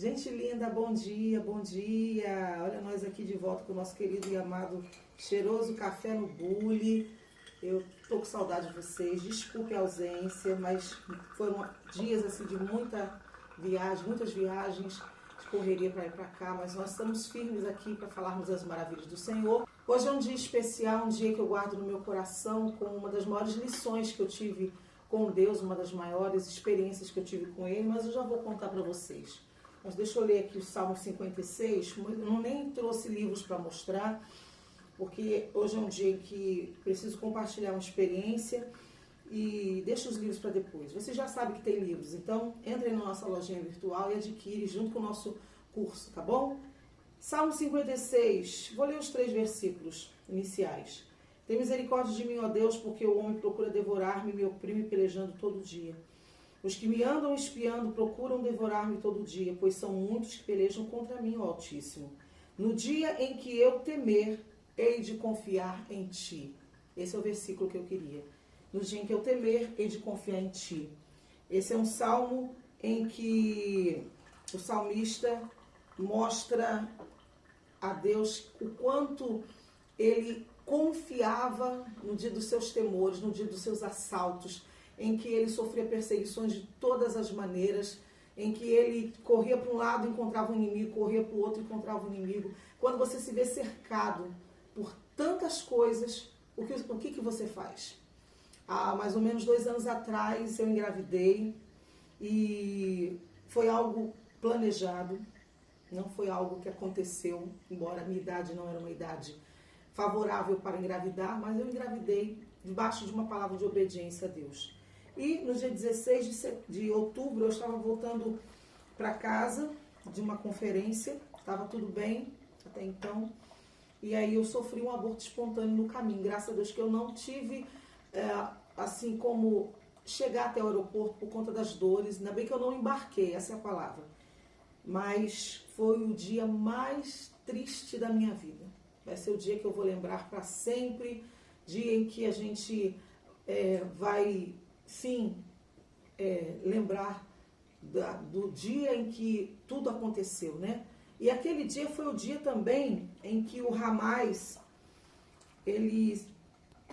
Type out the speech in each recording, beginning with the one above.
Gente linda, bom dia, bom dia. Olha nós aqui de volta com o nosso querido e amado cheiroso café no bule. Eu tô com saudade de vocês, desculpe a ausência, mas foram dias assim de muita viagem, muitas viagens, de correria para ir para cá, mas nós estamos firmes aqui para falarmos das maravilhas do Senhor. Hoje é um dia especial, um dia que eu guardo no meu coração com uma das maiores lições que eu tive com Deus, uma das maiores experiências que eu tive com Ele, mas eu já vou contar para vocês. Mas deixa eu ler aqui o Salmo 56, eu não nem trouxe livros para mostrar, porque hoje é um dia que preciso compartilhar uma experiência e deixa os livros para depois. Você já sabe que tem livros, então entre na nossa lojinha virtual e adquire junto com o nosso curso, tá bom? Salmo 56, vou ler os 3 versículos iniciais. Tem misericórdia de mim, ó Deus, porque o homem procura devorar-me e me oprime pelejando todo dia. Os que me andam espiando procuram devorar-me todo dia, pois são muitos que pelejam contra mim, ó Altíssimo. No dia em que eu temer, hei de confiar em Ti. Esse é o versículo que eu queria. No dia em que eu temer, hei de confiar em Ti. Esse é um salmo em que o salmista mostra a Deus o quanto ele confiava no dia dos seus temores, no dia dos seus assaltos, em que ele sofria perseguições de todas as maneiras, em que ele corria para um lado e encontrava um inimigo, corria para o outro e encontrava um inimigo. Quando você se vê cercado por tantas coisas, o que você faz? Há mais ou menos 2 anos atrás eu engravidei e foi algo planejado, não foi algo que aconteceu, embora a minha idade não era uma idade favorável para engravidar, mas eu engravidei debaixo de uma palavra de obediência a Deus. E no dia 16 de outubro eu estava voltando para casa de uma conferência, estava tudo bem até então, e aí eu sofri um aborto espontâneo no caminho. Graças a Deus que eu não tive, assim como chegar até o aeroporto por conta das dores, ainda bem que eu não embarquei, essa é a palavra. Mas foi o dia mais triste da minha vida. Vai ser o dia que eu vou lembrar para sempre, dia em que a gente vai, sim, lembrar do dia em que tudo aconteceu, né? E aquele dia foi o dia também em que o Hamas, ele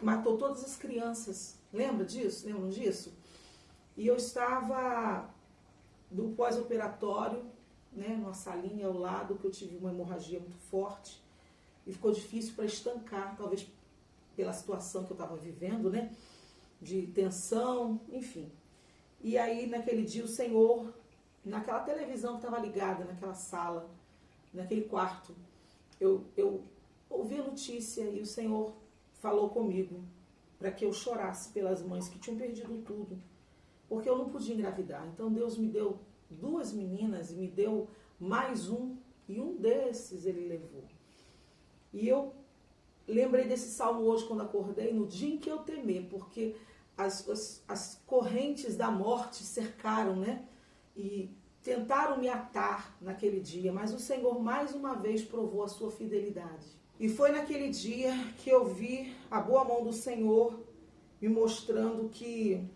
matou todas as crianças. Lembram disso? E eu estava do pós-operatório, né, numa salinha ao lado, que eu tive uma hemorragia muito forte e ficou difícil para estancar, talvez pela situação que eu estava vivendo, né, de tensão, enfim. E aí, naquele dia, o Senhor, naquela televisão que estava ligada, naquela sala, naquele quarto, eu ouvi a notícia e o Senhor falou comigo para que eu chorasse pelas mães que tinham perdido tudo, porque eu não podia engravidar. Então, Deus me deu 2 meninas e me deu mais um, e um desses ele levou. E eu lembrei desse salmo hoje quando acordei, no dia em que eu temer, porque as correntes da morte cercaram, né? E tentaram me atar naquele dia, mas o Senhor mais uma vez provou a sua fidelidade. E foi naquele dia que eu vi a boa mão do Senhor me mostrando que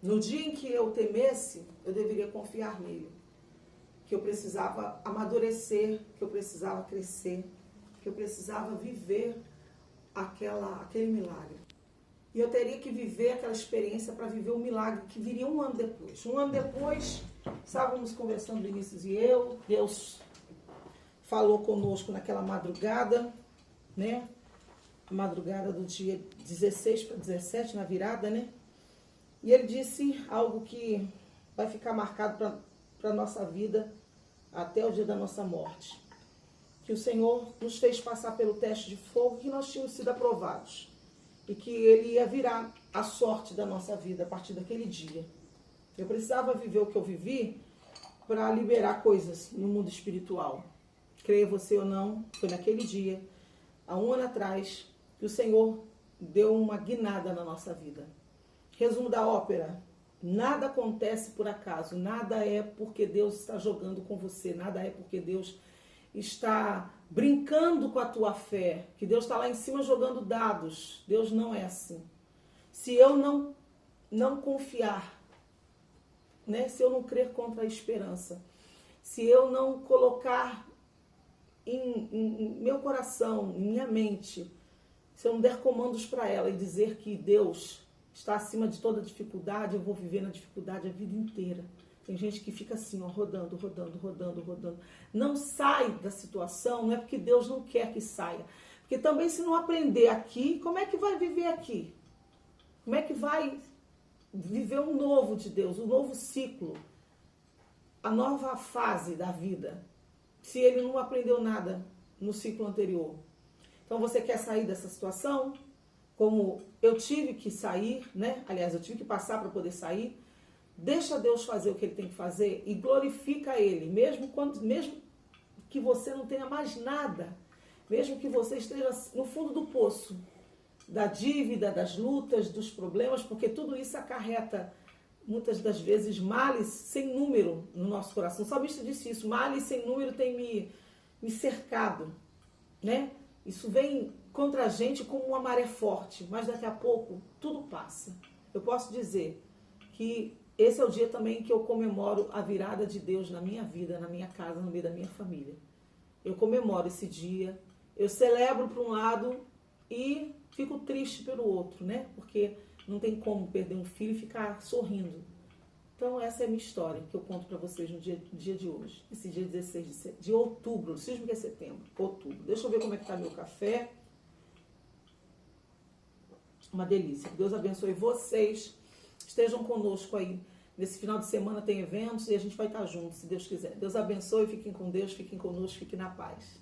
no dia em que eu temesse, eu deveria confiar nele. Que eu precisava amadurecer, que eu precisava crescer, que eu precisava viver aquele milagre. E eu teria que viver aquela experiência para viver o milagre que viria 1 ano depois. 1 ano depois, estávamos conversando, Vinícius e eu, Deus falou conosco naquela madrugada, né? A madrugada do dia 16 para 17, na virada, né? E ele disse algo que vai ficar marcado para a nossa vida até o dia da nossa morte. Que o Senhor nos fez passar pelo teste de fogo, que nós tínhamos sido aprovados. E que Ele ia virar a sorte da nossa vida a partir daquele dia. Eu precisava viver o que eu vivi para liberar coisas no mundo espiritual. Creia você ou não, foi naquele dia, há 1 ano atrás, que o Senhor deu uma guinada na nossa vida. Resumo da ópera: nada acontece por acaso, nada é porque Deus está jogando com você, nada é porque Deus está brincando com a tua fé, que Deus está lá em cima jogando dados. Deus não é assim. Se eu não confiar, né, se eu não crer contra a esperança, se eu não colocar em meu coração, em minha mente, se eu não der comandos para ela e dizer que Deus está acima de toda dificuldade, eu vou viver na dificuldade a vida inteira. Tem gente que fica assim, ó, rodando. Não sai da situação, não é porque Deus não quer que saia. Porque também se não aprender aqui, como é que vai viver aqui? Como é que vai viver um novo de Deus, um novo ciclo, a nova fase da vida, se ele não aprendeu nada no ciclo anterior? Então você quer sair dessa situação? Como eu tive que sair, né? Aliás, eu tive que passar para poder sair. Deixa Deus fazer o que ele tem que fazer e glorifica ele, mesmo que você não tenha mais nada, mesmo que você esteja no fundo do poço da dívida, das lutas, dos problemas, porque tudo isso acarreta muitas das vezes males sem número no nosso coração. O salmista disse isso: males sem número tem me cercado, né? Isso vem contra a gente como uma maré forte, mas daqui a pouco tudo passa. Eu posso dizer que esse é o dia também que eu comemoro a virada de Deus na minha vida, na minha casa, no meio da minha família. Eu comemoro esse dia, eu celebro por um lado e fico triste pelo outro, né? Porque não tem como perder um filho e ficar sorrindo. Então essa é a minha história que eu conto para vocês no dia de hoje. Esse dia 16 de outubro, não sei que é setembro, outubro. Deixa eu ver como é que tá meu café. Uma delícia. Que Deus abençoe vocês. Estejam conosco aí. Nesse final de semana tem eventos e a gente vai estar juntos, se Deus quiser. Deus abençoe, fiquem com Deus, fiquem conosco, fiquem na paz.